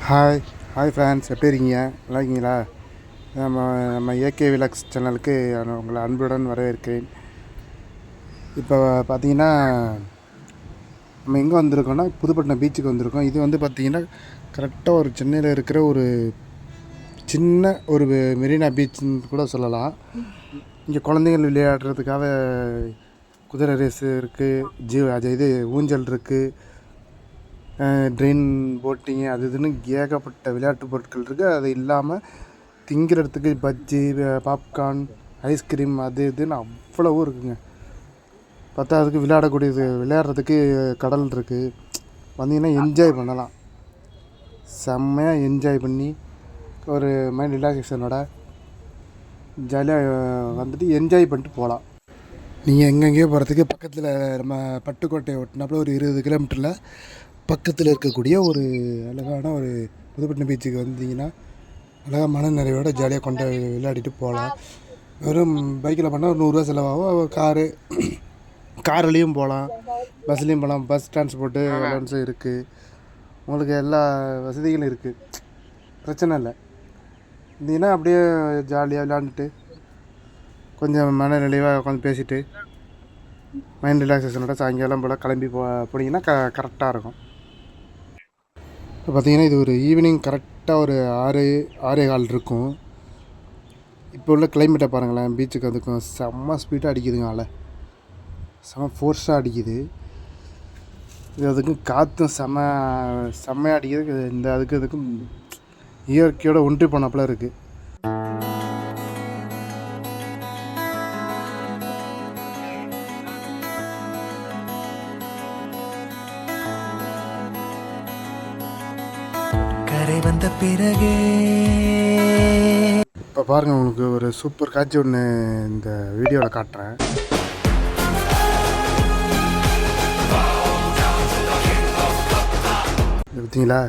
Hi hi friends, எப்படி இருக்கீங்க? நல்லா இருக்கீங்களா? நம்ம நம்ம ஏகே விலாக்ஸ் சேனலுக்கு நான் உங்களை அன்புடன் வரவேற்கிறேன். இப்போ பார்த்தீங்கன்னா நம்ம எங்கே வந்திருக்கோம்னா புதுப்பட்டினம் பீச்சுக்கு வந்திருக்கோம். இது வந்து பார்த்திங்கன்னா கரெக்டாக ஒரு சென்னையில் இருக்கிற ஒரு சின்ன ஒரு மெரினா பீச்சுன்னு கூட சொல்லலாம். இங்கே குழந்தைகள் விளையாடுறதுக்காக குதிரை ரேஸு இருக்குது, அது இது ஊஞ்சல் இருக்குது, ட்ரெயின் போட்டிங்கு, அது இதுன்னு ஏகப்பட்ட விளையாட்டு பொருட்கள் இருக்குது. அது இல்லாமல் திங்கிறதுக்கு பஜ்ஜி, பாப்கார்ன், ஐஸ்கிரீம், அது இதுன்னு அவ்வளவும் இருக்குங்க. பத்தாவதுக்கு விளையாடுறதுக்கு கடல் இருக்குது. வந்தீங்கன்னா என்ஜாய் பண்ணலாம். செம்மையாக என்ஜாய் பண்ணி ஒரு மைண்ட் ரிலாக்ஸேஷனோட ஜாலியாக வந்துட்டு என்ஜாய் பண்ணிட்டு போகலாம். நீங்கள் எங்கெங்கேயோ போகிறதுக்கு பக்கத்தில் நம்ம பட்டுக்கோட்டையை ஒட்டினாப்புல ஒரு 20 கிலோமீட்டரில் பக்கத்தில் இருக்கக்கூடிய ஒரு அழகான ஒரு புதுப்பட்டினம் பீச்சுக்கு வந்தீங்கன்னா அழகாக மன நிறைவோட ஜாலியாக கொண்டு விளையாடிட்டு போகலாம். வெறும் பைக்கில் பண்ணால் ஒரு 100 ரூபா செலவாகும். கார்லேயும் போகலாம், பஸ்லேயும் போகலாம். பஸ் டிரான்ஸ்போர்ட்டு அலவன்ஸும் இருக்குது. உங்களுக்கு எல்லா வசதிகளும் இருக்குது, பிரச்சனை இல்லை. இருந்தீங்கன்னா அப்படியே ஜாலியாக விளையாண்டுட்டு கொஞ்சம் மன நிறைவாக உட்காந்து பேசிவிட்டு மைண்ட் ரிலாக்ஸேஷனோட சாயங்காலம் போல் கிளம்பி போனீங்கன்னா கரெக்டாக இருக்கும். இப்போ பார்த்திங்கன்னா இது ஒரு ஈவினிங் கரெக்டாக ஒரு 6-6:15 இருக்கும். இப்போ உள்ள கிளைமேட்டை பாருங்களேன். பீச்சுக்கு அதுக்கும் செம்ம ஸ்பீடாக அடிக்குதுங்க, அலை செம்ம ஃபோர்ஸாக அடிக்குது. இது அதுக்கும் காற்றும் செம்மையாக அடிக்குது. அதுக்கும் இயற்கையோட ஒன்றி போனப்பல இருக்குது. வந்த பிறகு இப்போ பாருங்கள், உங்களுக்கு ஒரு சூப்பர் காட்சி ஒன்று இந்த வீடியோவில் காட்டுறேன். பார்த்தீங்களா?